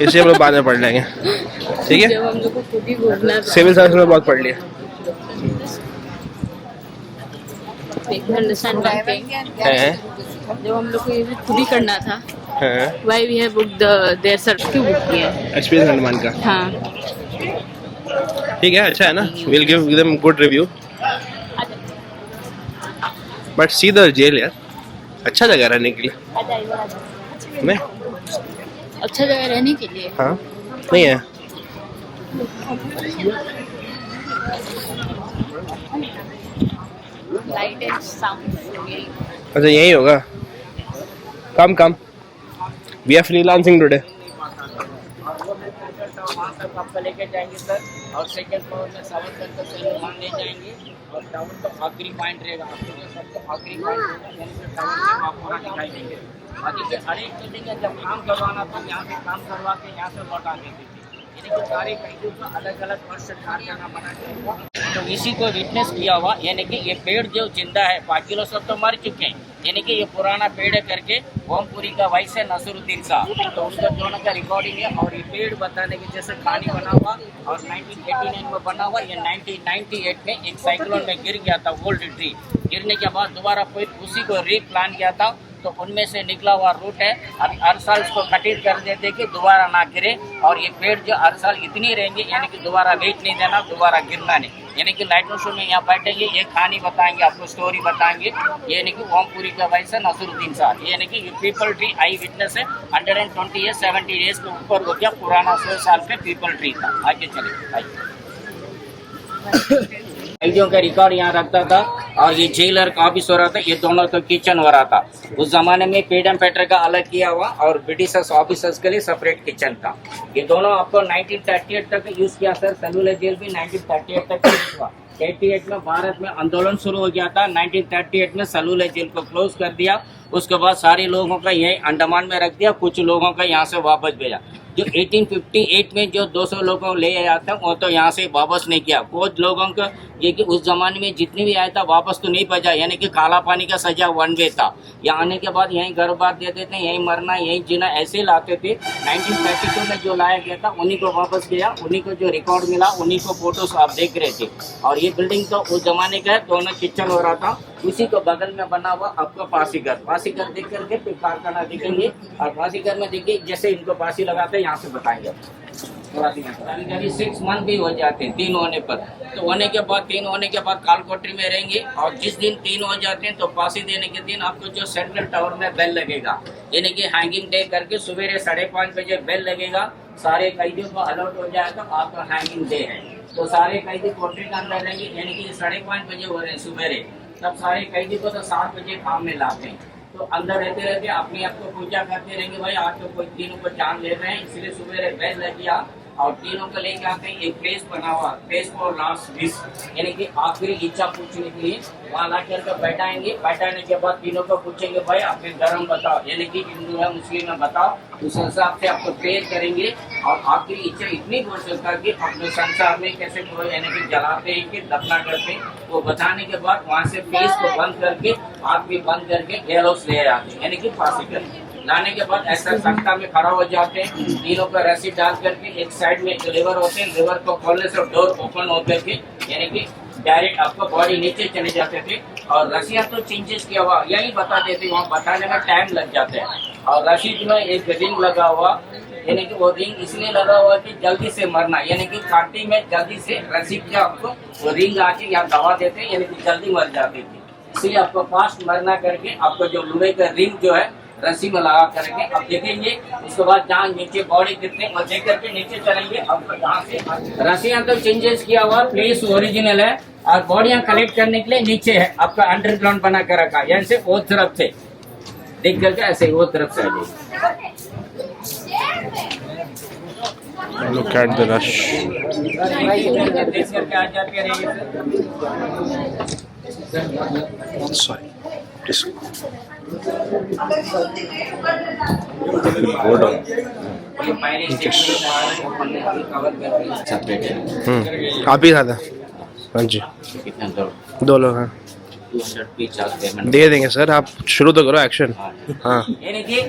इसे हम लोग बाद में पढ़ लेंगे, ठीक है। जब हम लोग को खुद ही घूमना था। सिविल सर्विस में बहुत पढ़ लिया। अंडरस्टैंड करते हैं जब हम लोग को ये भी खुद ही करना था। Why we have book there sir क्यों बुक किए हैं? एक्सपीरियंस अंडमान का, हाँ ठीक है, अच्छा है ना। Will give them good review, but see the jail यार, अच्छा जगह रहने के लिए। नहीं, अच्छा जगह रहने के लिए। हाँ नहीं है। लाइट एंड साउंड अच्छा यही होगा। कम कम, वी आर फ्रीलांसिंग टुडे। आपको लेके जाएंगे सर, और सेकंड फ्लोर में 7 तक सामान ले जाएंगे, और टाउन का आखिरी पॉइंट रहेगा। आपको जो सबसे आखिरी पॉइंट होगा यानी कि टाउन में आप पूरा दिखाई देंगे। बाकी के हर एक बिल्डिंग है, जब काम करवाना था यहाँ से काम करवा के यहाँ से लौटा देते थे। यानी कि सारे कैदियों का अलग अलग वर्ष कारखाना बना के तो इसी को विटनेस किया हुआ। यानी कि ये पेड़ जो जिंदा है, बाकी लोग सब तो मर चुके हैं। यानी कि ये पुराना पेड़ है करके ओमपुरी का वाइस है नसरुद्दीन साहब, तो उनका दोनों का रिकॉर्डिंग है। और ये पेड़ बताने की जैसे कहानी बना हुआ, और 1989 में बना हुआ। ये 1998 में एक साइक्लोन में गिर गया था ओल्ड ट्री। गिरने के बाद दोबारा फिर उसी को रीप्लांट किया था, तो उनमें से निकला हुआ रूट है। अभी हर साल इसको कटिंग कर देते कि दोबारा ना गिरे, और ये पेड़ जो हर साल इतनी रहेंगे, यानी कि दोबारा वेट नहीं देना, दोबारा गिरना नहीं। यानी कि लाइटों शो में यहाँ बैठेंगे, ये कहानी बताएंगे, आपको स्टोरी बताएंगे। यानी कि ओमपुरी का वाइस है नसरुद्दीन साहब। यानी कि पीपल ट्री आई विटनेस है। 120 ईयर्स 70 डेज के ऊपर हो गया, पुराना 100 साल का पीपल ट्री था। आगे चलिए, आइए। कैदियों का रिकॉर्ड यहाँ रखता था, और ये जेलर का ऑफिस हो रहा था। ये दोनों तो किचन हो रहा था। उस जमाने में पेड एंड पेटर का अलग किया हुआ, और ब्रिटिशर्स ऑफिसर्स के लिए सेपरेट किचन था। ये दोनों आपको 1938 तक यूज किया सर। सेलुलर जेल भी 1938 तक यूज हुआ। 88 में भारत में आंदोलन शुरू हो गया था। 1938 में सेलुलर जेल को क्लोज कर दिया। उसके बाद सारे लोगों का यही अंडमान में रख दिया, कुछ लोगों का यहाँ से वापस भेजा। जो 1858 में जो 200 लोगों को ले आया था, वो तो यहाँ से वापस नहीं किया। कुछ लोगों का ये कि उस जमाने में जितने भी आया था वापस तो नहीं भेजा, यानी कि काला पानी का सजा 1 वे था। यहाँ आने के बाद यहीं घर बार देते थे, यहीं मरना यहीं जीना ऐसे लाते थे। 1932 में जो लाया गया था उन्हीं को वापस किया, उन्हीं को जो रिकॉर्ड मिला, उन्हीं को फोटोज आप देख रहे थे। और ये बिल्डिंग तो उस जमाने का है, दोनों किचन हो रहा था। उसी को बगल में बना हुआ आपका फांसीघर देख करके फिर कारखाना दिखेंगे। और फांसीघर में देखिए जैसे इनको फांसी लगाते हैं, यहाँ से बताएंगे। कभी 6 मंथ भी हो जाते हैं 3 होने पर। तो होने के बाद 3 होने के बाद कालकोटरी में रहेंगे, और जिस दिन 3 हो जाते हैं तो फांसी देने के दिन आपको जो सेंट्रल टावर में बेल लगेगा, यानी कि हैंगिंग डे करके सुबह 5:30 बजे बेल लगेगा। सारे कैदियों को अलर्ट हो जाए तो आपका हैंगिंग डे है। तो सारे कैदी कोटरी के अंदर रहेंगे, यानी कि 5:30 बजे हो रहे हैं सुबह, तब सारे कैदी को तो 7 बजे काम में लाते हैं। तो अंदर रहते रहते अपने आप को पूजा करते रहेंगे, भाई आज तो कोई तीनों को जान ले रहे हैं, इसलिए सुबह बेल लग गया। और तीनों को लेके आते हैं एक प्लेस बना हुआ, प्लेस फॉर लास्ट विश, यानी कि आखिरी इच्छा पूछने के लिए वहाँ ला कर बैठाएंगे। बैठाने के बाद तीनों को पूछेंगे, भाई अपने धर्म बताओ, यानी कि हिंदू है मुस्लिम है बताओ। उस हिसाब से आपको प्रेयर करेंगे, और आपकी इच्छा इतनी बोल सकता है कि अपने संसार में कैसे कोई यानी कि जलाते हैं कि दफना करते हैं, वो बताने के बाद वहाँ से फेस को बंद करके, आँख भी बंद करके गैलोस ले आते हैं, यानी कि फांसी करके लाने के बाद ऐसा सख्ता में खड़ा हो जाते हैं। तीनों पर रस्सी डाल करके एक साइड में जो लेवर होते हैं, लेवर को खोलने से डोर ओपन होकर के यानी कि डायरेक्ट आपको बॉडी नीचे चले जाते थे। और रस्सियाँ तो चेंजेस किया हुआ यही बता देते, वहाँ बताने में टाइम लग जाता है। और रशीद में एक रिंग लगा हुआ, यानी कि वो रिंग इसलिए लगा हुआ कि जल्दी से मरना, यानी कि काटी में जल्दी से रशीद के आपको वो रिंग आके यहाँ दबा देते हैं, यानी कि जल्दी मर जाते थे। इसलिए आपको फास्ट मरना करके आपको जो लोहे का रिंग जो है रस्सी में लगा करके अब देखेंगे। उसके बाद जहाँ नीचे बॉडी कितने और देख करके नीचे चलेंगे। अब जहाँ से रस्सियाँ तो चेंजेस किया हुआ, प्लेस ओरिजिनल है, और बॉडियाँ कलेक्ट करने के लिए नीचे है आपका अंडरग्राउंड बना कर रखा, यानी से वो तरफ से देख करके ऐसे वो तरफ से आ जाए। Look at the rush. देख करके आ जाते रहेंगे। Sorry. Go down. आप ही था। हाँ जी, 2 लोग हैं। 200 पीस पेमेंट दे देंगे सर, आप शुरू तो करो एक्शन। हाँ यानी कि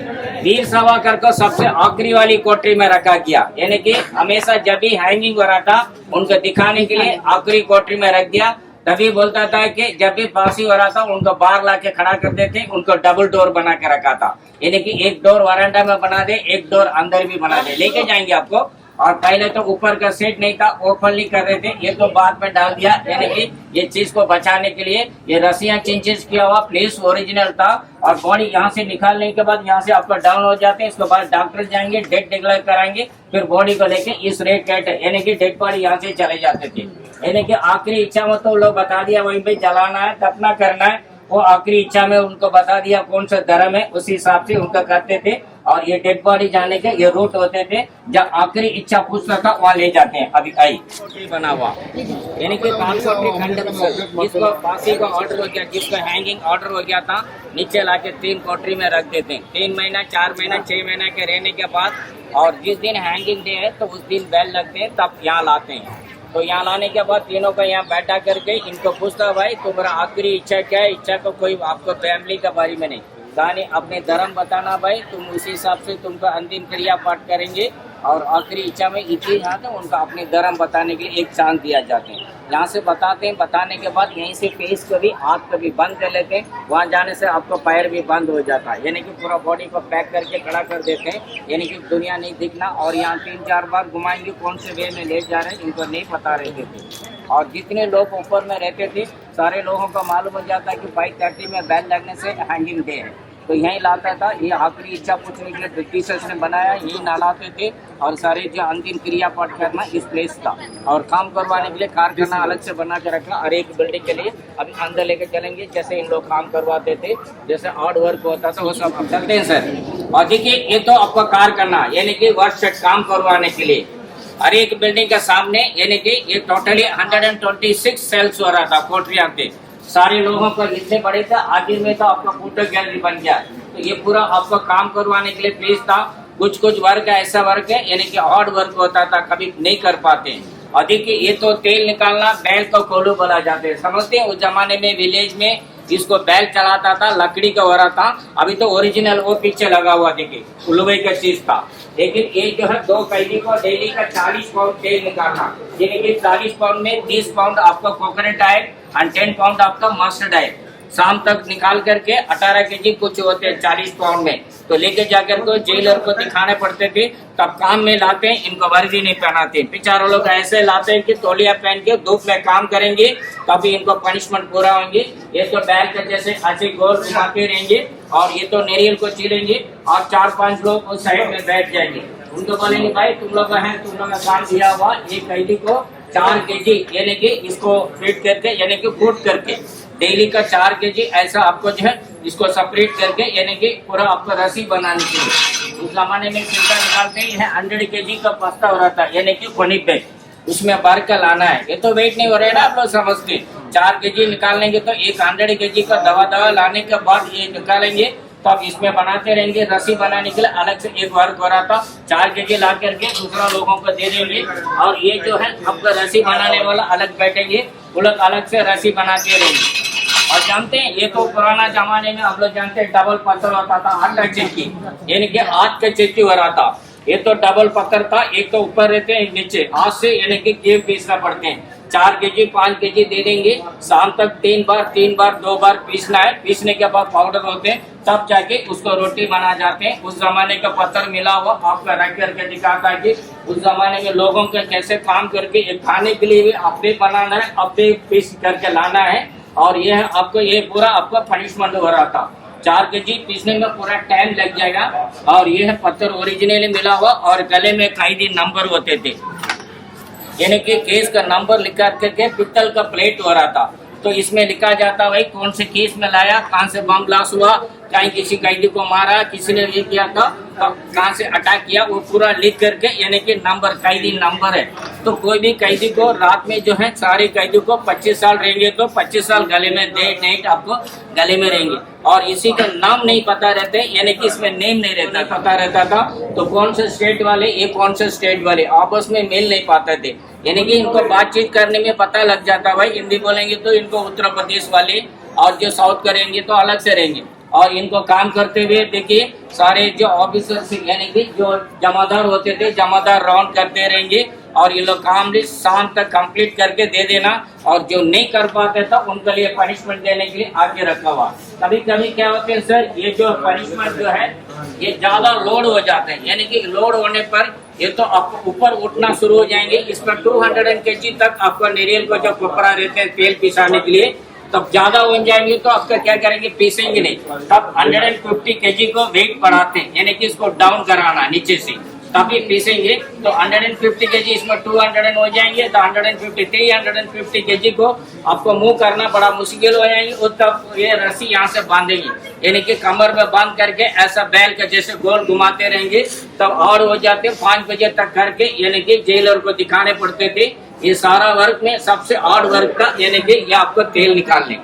वीर सावरकर को सबसे आखिरी वाली कोठरी में रखा गया, यानी कि हमेशा जब भी हैंगिंग हो रहा था उनको दिखाने के लिए आखिरी कोठरी में रख दिया। तभी बोलता था कि जब भी फांसी हो रहा था उनको बाहर ला के खड़ा कर देते, उनको डबल डोर बना के रखा था, यानी कि एक डोर वरांडा में बना दे, एक डोर अंदर भी बना दे, लेके जाएंगे आपको। और पहले तो ऊपर का सेट नहीं था, ओपन नहीं कर रहे थे, ये तो बाद में डाल दिया, यानी कि ये चीज को बचाने के लिए ये रस्सियां चिंचेस किया हुआ प्लेस ओरिजिनल था। और बॉडी यहाँ से निकालने के बाद यहाँ से आपका डाउन हो जाते हैं, इसके बाद डॉक्टर जाएंगे, डेड डिक्लेयर कराएंगे, फिर बॉडी को लेके इस रेट कैट यानी कि डेड बॉडी यहाँ से चले जाते थे। यानी कि आखिरी इच्छा में तो लोग बता दिया वहीं पे जलाना है, दफना करना है, वो आखिरी इच्छा में उनको बता दिया कौन सा धर्म है, उस हिसाब से उनका करते थे। और ये डेड बॉडी जाने के ये रूट होते थे, जब आखिरी इच्छा पूछता था वहाँ ले जाते हैं। अभी आई कोठरी बना हुआ, यानी कि कोठरी खंड जिसको फांसी का ऑर्डर हो गया, जिसको हैंगिंग ऑर्डर हो गया था, नीचे लाके 3 कोठरी में रख देते हैं। 3 महीना, 4 महीना, 6 महीना के रहने के बाद, और जिस दिन हैंगिंग डे है तो उस दिन बैल लगते हैं, तब यहाँ लाते हैं। तो यहाँ लाने के बाद तीनों को यहाँ बैठा करके इनको पूछता भाई तुम्हारा आखिरी इच्छा क्या है, इच्छा को कोई आपको फैमिली के बारे में नहीं, कहानी अपने धर्म बताना भाई, तुम उसी हिसाब से तुमका अंतिम क्रिया पाठ करेंगे। और आखिरी इच्छा में इतनी यहाँ था उनका अपने धर्म बताने के लिए एक चांद दिया जाते हैं, यहाँ से बताते हैं। बताने के बाद यहीं से फेस को भी हाथ को भी बंद कर लेते हैं, वहाँ जाने से आपको पैर भी बंद हो जाता है, यानी कि पूरा बॉडी को पैक करके खड़ा कर देते हैं, यानी कि दुनिया नहीं दिखना। और यहाँ 3-4 बार घुमाएंगे, कौन से वे में ले जा रहे हैं इनको नहीं पता रहते थे। और जितने लोग ऊपर में रहते थे सारे लोगों को मालूम हो जाता है कि 5:30 में बैल लगने से हैंगिंग डे है, तो यहीं लाता था। ये आखिरी इच्छा पूछने के लिए ब्रिटिशर्स ने बनाया, यही नहलाते थे। और सारे जो अंतिम क्रिया पाठ करना इस प्लेस था, और काम करवाने के लिए कारखाना अलग से बना के रखा और एक बिल्डिंग के लिए। अभी अंदर लेके चलेंगे, जैसे इन लोग काम करवाते थे, जैसे आर्ट वर्क होता था वो सब अब चलते हैं सर। और देखिए ये तो आपका कारखाना यानी कि वर्कशॉप काम करवाने के लिए, हर एक बिल्डिंग के सामने, यानी कि ये टोटली 126 सेल्स हो रहा था कोठरियां पे। सारे लोगों को इतने बड़े थे, आखिर में तो आपका फोटो गैलरी बन गया। तो ये पूरा आपको काम करवाने के लिए प्लेस था। कुछ वर्क ऐसा वर्क है यानी कि हार्ड वर्क होता था, कभी नहीं कर पाते। और देखिए ये तो तेल निकालना बैल को कोलू बोला जाते हैं, समझते हैं। उस जमाने में विलेज में इसको बैल चलाता था, लकड़ी का हो रहा था। अभी तो ओरिजिनल वो पीछे लगा हुआ देखिए लोहे का चीज था। लेकिन ये जो है 2 कैदी को डेली का 40 पाउंड तेल निकालना, यानी कि 40 पाउंड में 30 पाउंड आपका कोकोनट ऑयल और 10 पाउंड आपका मस्टर्ड ऑयल शाम तक निकाल करके 18 केजी कुछ होते हैं 40 पाउंड में, तो लेके जाकर को जेलर को दिखाने पड़ते थे। तब काम में लाते हैं, इनको वर्दी नहीं पहनाते, बेचारे लोग ऐसे लाते हैं कि तौलिया पहन के धूप में काम करेंगे, तभी इनको पनिशमेंट पूरा होंगे। ये तो बैल के जैसे ऐसे गोल घुमाते रहेंगे, और ये तो नारियल को चीरेंगे, और 4-5 लोग उस साइड में बैठ जाएंगे। उनको बोलेंगे भाई तुम लोग हैं, तुम लोग का काम दिया हुआ, ये कैदी को 4 केजी यानी कि इसको फीड करके यानी कि फूट करके डेली का 4 केजी ऐसा आपको जो है इसको सेपरेट करके यानी कि पूरा आपको रस्सी बनाने के लिए। उस जमाने में सिल्का निकालते ही 100 केजी का बस्ता हो रहा था, यानी कि फनी बैग, उसमें भर कर लाना है। ये तो वेट नहीं हो रहा है ना, आप लोग समझते। 4 केजी निकालेंगे तो 100 केजी का दवा लाने के बाद ये निकालेंगे, तो आप इसमें बनाते रहेंगे। रस्सी बनाने के लिए अलग से एक वर्क हो रहा था, 4 केजी ला करके दूसरा लोगों को दे देंगे, और ये जो है आपका रस्सी बनाने वाला अलग बैठेंगे, वो लोग अलग से रस्सी बनाते रहेंगे। और जानते हैं ये तो पुराना जमाने में हम लोग जानते हैं डबल पत्थर होता था, हाथ का चिक्की यानी कि हाथ का चिक्की हो रहा था। ये तो डबल पत्थर था, एक तो ऊपर रहते हैं नीचे, हाथ से यानी कि गेम पीसना पड़ते हैं। 4 केजी 5 केजी दे देंगे, शाम तक 3 बार 2 बार पीसना है। पीसने के बाद पाउडर होते हैं, तब जाके उसको रोटी बना जाते हैं। उस जमाने का पत्थर मिला हुआ आपका रख करके दिखाता है कि उस जमाने में लोगों का कैसे काम करके खाने के लिए भी अपने बनाना है, अपने पीस करके लाना है। और ये है आपको ये पूरा आपका पनिशमेंट हो रहा था। 4 केजी पीसने में पूरा टाइम लग जाएगा। और ये है पत्थर ओरिजिनली मिला हुआ, और गले में कैदी नंबर होते थे, यानी कि केस का नंबर लिखा करके पित्तल का प्लेट हो रहा था। तो इसमें लिखा जाता भाई कौन से केस में लाया, कहाँ से बम ब्लास्ट हुआ, कहीं किसी कैदी को मारा, किसी ने ये किया तो कहाँ से अटैक किया, वो पूरा लिख करके, यानी कि नंबर, कैदी नंबर है। तो कोई भी कैदी को रात में जो है, सारे कैदी को 25 साल रहेंगे तो 25 साल गले में डेट नाइट आपको गले में रहेंगे। और इसी का नाम नहीं पता रहते, यानी कि इसमें नेम नहीं रहता, पता रहता था तो कौन से स्टेट वाले, ये कौन से स्टेट वाले, आपस में मेल नहीं पाते थे। यानी कि इनको बातचीत करने में पता लग जाता, भाई हिंदी बोलेंगे तो इनको उत्तर प्रदेश वाले, और जो साउथ करेंगे तो अलग से रहेंगे। और इनको काम करते हुए देखिए, सारे जो ऑफिसर यानी कि जो जमादार होते थे, जमादार राउंड करते रहेंगे और ये लोग काम भी शाम तक कंप्लीट करके दे देना। और जो नहीं कर पाते था उनके लिए पनिशमेंट देने के लिए आगे रखा हुआ। कभी कभी क्या होते हैं सर, ये जो पनिशमेंट जो है ये ज्यादा लोड हो जाते हैं, यानी कि लोड होने पर ये तो आपको ऊपर उठना शुरू हो जाएंगे। इस पर 200 kg तक आपका नारियल को जो कोपरा रहते हैं तेल पिसाने के लिए, तब ज्यादा हो जाएंगे तो आपका क्या करेंगे, पीसेंगे नहीं। तब 150 kg को वेट बढ़ाते हैं, यानी कि इसको डाउन कराना नीचे से, तभी पीसेंगे। तो 150 kg इसमें 200 हो जाएंगे, तो 350 kg को आपको मूव करना बड़ा मुश्किल हो जाएंगे। और तब ये रस्सी यहाँ से बांधेंगे, यानी कि कमर में बांध करके ऐसा बैल के जैसे गोल घुमाते रहेंगे, तब और हो जाते 5 बजे तक करके, यानी कि जेलर को दिखाने पड़ते थे। ये सारा वर्क में सबसे हार्ड वर्क था, यानी कि ये आपको तेल निकालने।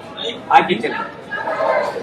आगे चले,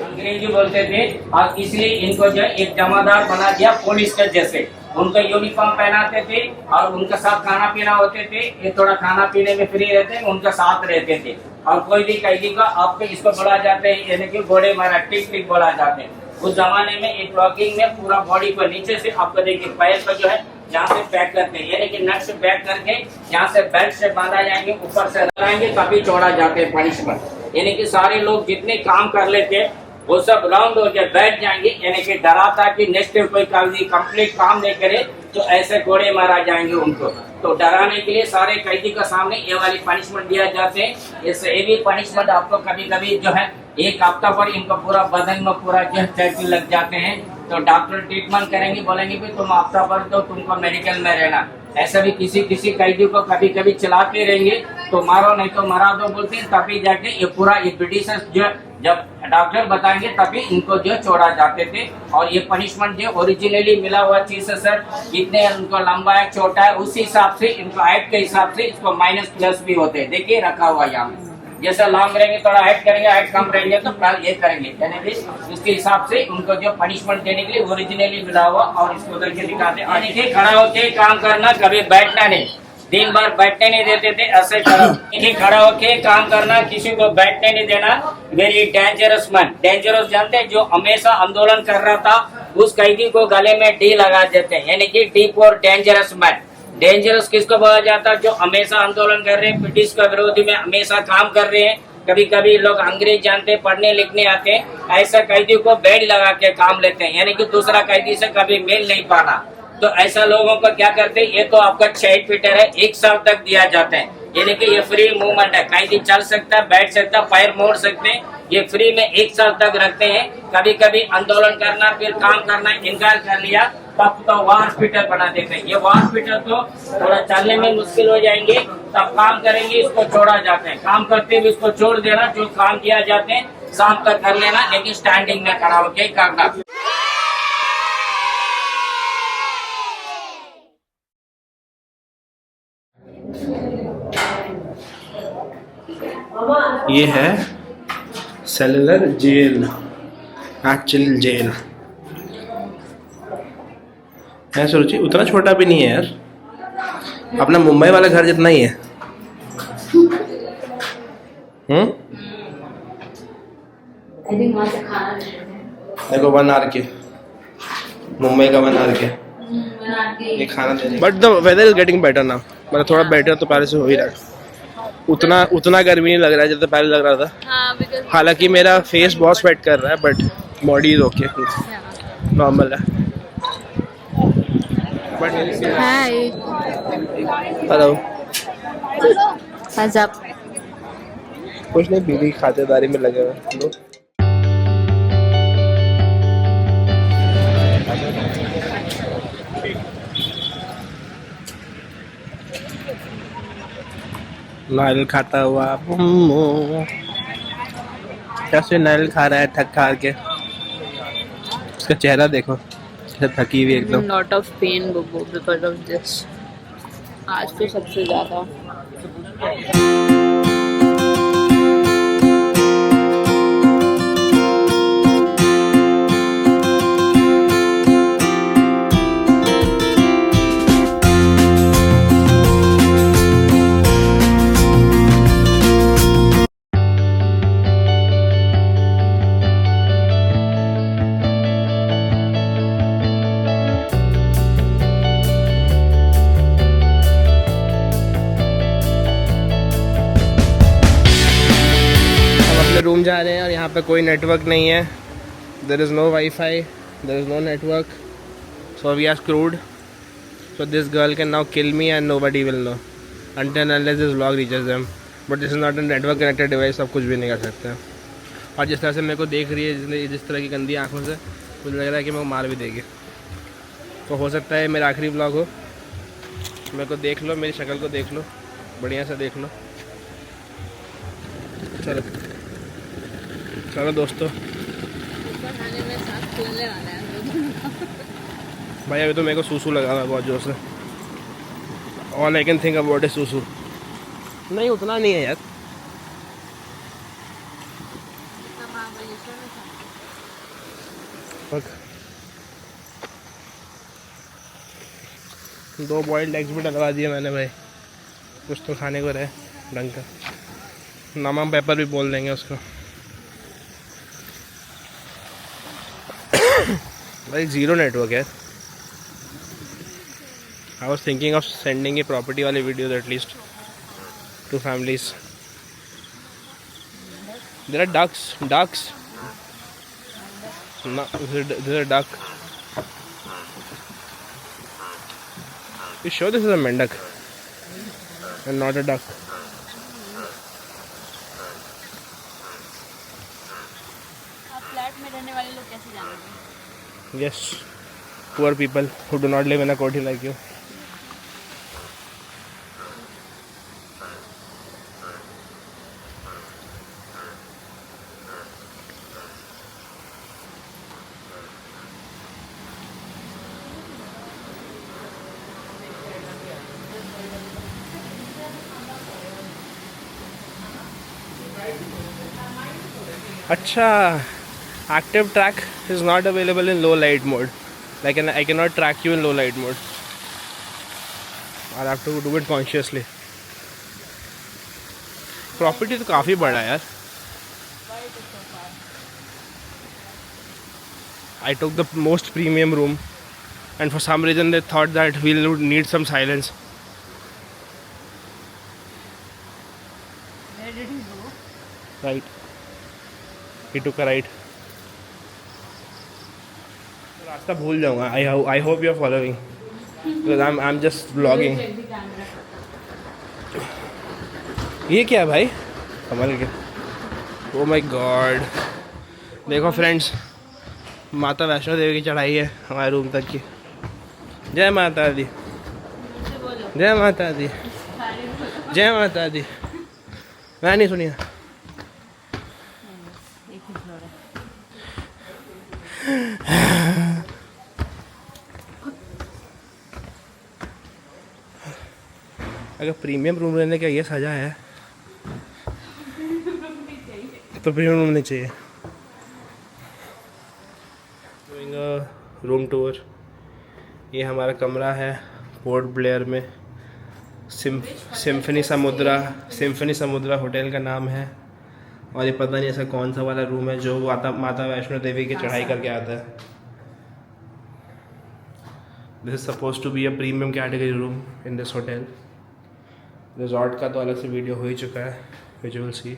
अंग्रेजी बोलते थे और इसलिए इनको जो एक जमादार बना दिया पुलिस के जैसे। उनका यूनिफॉर्म पहनाते थे और उनके साथ खाना पीना होते थे। ये थोड़ा खाना पीने में फ्री रहते, उनके साथ रहते थे। और कोई भी कैदी का आपको इसको बोला जाते हैं, यानी कि घोड़े मारा, टिक टिक बोला जाते हैं। उस जमाने में एक ब्लॉकिंग में पूरा बॉडी को नीचे से आपको देखिए पैर पर जो है यहाँ से पैक करते हैं, यानी कि नट से पैक करके यहाँ से बेल्ट से बांधा जाएंगे, ऊपर से लगाएंगे तभी छोड़ा जाते हैं पनिशमेंट। यानी कि सारे लोग जितने काम कर लेते वो सब राउंड होकर बैठ जाएंगे, यानी कि डरा था कि नेक्स्ट डे कोई कंप्लीट काम नहीं करे तो ऐसे घोड़े मारा जाएंगे उनको। तो डराने के लिए सारे कैदी के सामने ये वाली पनिशमेंट दिया जाते हैं। इससे ये भी पनिशमेंट आपको कभी कभी जो है एक हफ्ता पर इनको पूरा बदन में पूरा जो चर्बी लग जाते हैं, तो डॉक्टर ट्रीटमेंट करेंगे, बोलेंगे भी तुम हफ्ता पर तो तुमको मेडिकल में रहना। ऐसा भी किसी कैदी को कभी कभी चलाते रहेंगे तो मारो नहीं तो मरा दो बोलते हैं, तभी जाके ये पूरा ये ब्रिटिश जो जब डॉक्टर बताएंगे तभी इनको जो छोड़ा जाते थे। और ये पनिशमेंट जो ओरिजिनली मिला हुआ चीज है सर, कितने उनको लंबा है छोटा है उसी हिसाब से इनको हाइट के हिसाब से इसको माइनस प्लस भी होते हैं। देखिए रखा हुआ यहाँ, जैसे लॉन्ग रहेंगे थोड़ा हाइट करेंगे, हाइट कम रहेंगे तो ये करेंगे, यानी कि उसके हिसाब से उनको जो पनिशमेंट देने के लिए ओरिजिनली मिला हुआ। और इसको उधर के दिखाते, यानी कि खड़ा होके काम करना, कभी बैठना नहीं। दिन भर बैठने नहीं देते थे, ऐसे खड़ा होके काम करना, किसी को बैठने नहीं देना। वेरी डेंजरस मैन, डेंजरस जानते हैं, जो हमेशा आंदोलन कर रहा था उस कैदी को गले में डी लगा देते हैं, यानी कि D for dangerous man. Dangerous किसको बोला जाता है, जो हमेशा आंदोलन कर रहे हैं, ब्रिटिश का विरोधी में हमेशा काम कर रहे हैं। कभी कभी लोग अंग्रेज जानते हैं, पढ़ने लिखने आते हैं, ऐसा कैदी को बेड लगा के काम लेते हैं, यानी कि दूसरा कैदी से कभी मेल नहीं पाना। तो ऐसा लोगों को क्या करते हैं, ये तो आपका 6 फीटर है, 1 साल तक दिया जाता है, यानी कि ये फ्री मूवमेंट है, कैदी चल सकता है, बैठ सकता है, पैर मोड़ सकते हैं, ये फ्री में 1 साल तक रखते हैं। कभी कभी आंदोलन करना फिर काम करना इनकार कर लिया तब तो वार फीटर बना देते हैं। ये वार फीटर तो थोड़ा चलने में मुश्किल हो जाएंगे, तब काम करेंगे, इसको छोड़ा जाता है। काम करते हुए इसको छोड़ देना, जो काम किया जाते हैं शाम तक कर लेना, लेकिन स्टैंडिंग में खड़ा होकर करना। ये है सेलुलर जेल, एक्चुअल जेल है। सोचिए उतना छोटा भी नहीं है यार, अपना मुंबई वाला घर जितना ही है। देखो 1 आवर के, मुंबई का 1 आवर के ये खाना देने। But the weather is getting better now, मतलब थोड़ा बेटर तो पहले से हो ही रहा है। उतना गर्मी नहीं लग रहा है जितना पहले लग रहा था। हालांकि मेरा फेस बहुत स्वेट कर रहा है, but body is okay, normal है। हाय, हेलो, व्हाट्स अप? कुछ नहीं, बीवी खातेदारी में लगे हुए लोग। नारियल खाता हुआ कैसे नारियल खा रहा है थक खा के। इसका चेहरा देखो, थकी हुई एकदम। नॉट ऑफ पेन बुबू बिकॉज ऑफ दिस। आज तो सबसे ज्यादा। रूम जा रहे हैं और यहाँ पे कोई नेटवर्क नहीं है। There is no WiFi, there is no network, so we are screwed. So this girl can now kill me and nobody will know until unless this vlog reaches them. But this is not a network connected device, आप कुछ भी नहीं कर सकते हैं। और जिस तरह से मेरे को देख रही है, जिस तरह की गंदी आँखों से, मुझे लग रहा है कि मेरे को मार भी देगी। तो हो सकता है मेरा आखिरी व्लॉग हो। मेरे को देख लो, मेरी शक्ल को देख लो, बढ़िया से देख लो। चलो चलो दोस्तों, भाई अभी तो मेरे को सूसू लगा हुआ है बहुत जोर से। All I can think about is सूसू। नहीं उतना नहीं है यार। दो बॉइल्ड एग्स भी डलवा दिए मैंने भाई, कुछ तो खाने को रहे ढंग का। नमक पेपर भी बोल देंगे उसको। भाई जीरो नेटवर्क है। I was thinking of sending a property वाली videos at least to families. There are ducks no, this is a duck. You sure this is a mendak and not a duck? Flat में रहने वाले लोग कैसे जानेंगे? Yes, poor people who do not live in a koti like you. अच्छा, active track is not available in low light mode. Like I cannot track you in low light mode. I'll have to do it consciously. Property तो काफ़ी बड़ा है यार. I took the most premium room, and for some reason they thought that we'll need some silence. Where did he go? Right. He took a right. रास्ता भूल जाऊंगा. I hope you are following because I'm just vlogging. ये क्या है भाई? कमाल क्या? Oh my God. देखो फ्रेंड्स, माता वैष्णो देवी की चढ़ाई है हमारे रूम तक की. जय माता दी, जय माता दी, जय माता दी. मैं नहीं सुनिया. अगर प्रीमियम रूम लेने का ये सजा है तो प्रीमियम रूम नहीं चाहिए. Doing a room tour. ये हमारा कमरा है पोर्ट ब्लेयर में. सिम्फनी समुद्रा होटल का नाम है. और ये पता नहीं ऐसा कौन सा वाला रूम है जो माता वैष्णो देवी की चढ़ाई करके आता है. This is suppose to be a premium category room in this hotel. Resort का तो अलग से वीडियो हो ही चुका है, which you will see.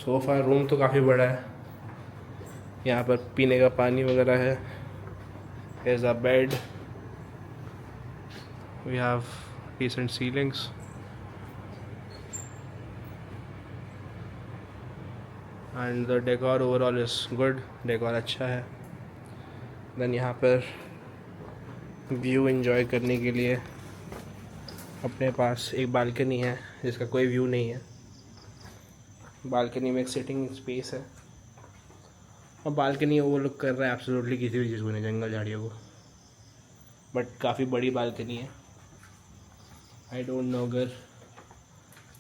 Sofa room तो काफ़ी बड़ा है. यहाँ पर पीने का पानी वगैरह है. Here's a bed. We have decent ceilings. And the decor overall is good. Decor अच्छा है. Then यहाँ पर व्यू enjoy करने के लिए अपने पास एक बालकनी है जिसका कोई व्यू नहीं है. बालकनी में एक सिटिंग स्पेस है अब बालकनी वो लोग कर रहा है एब्सोल्युटली किसी भी चीज़ को नहीं, जंगल झाड़ियों को, बट काफ़ी बड़ी बालकनी है। आई डोंट नो अगर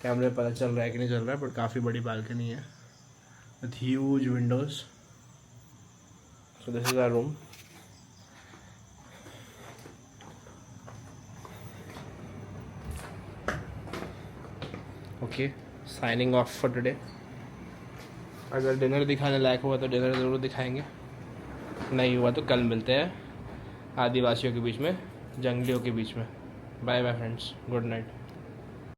कैमरे में पता चल रहा है कि नहीं चल रहा है, बट काफ़ी बड़ी बालकनी है with huge windows. So this is our room. Okay, signing off for today. अगर डिनर दिखाने लायक हुआ तो डिनर ज़रूर दिखाएंगे, नहीं हुआ तो कल मिलते हैं आदिवासियों के बीच में, जंगलियों के बीच में। Bye bye friends, good night.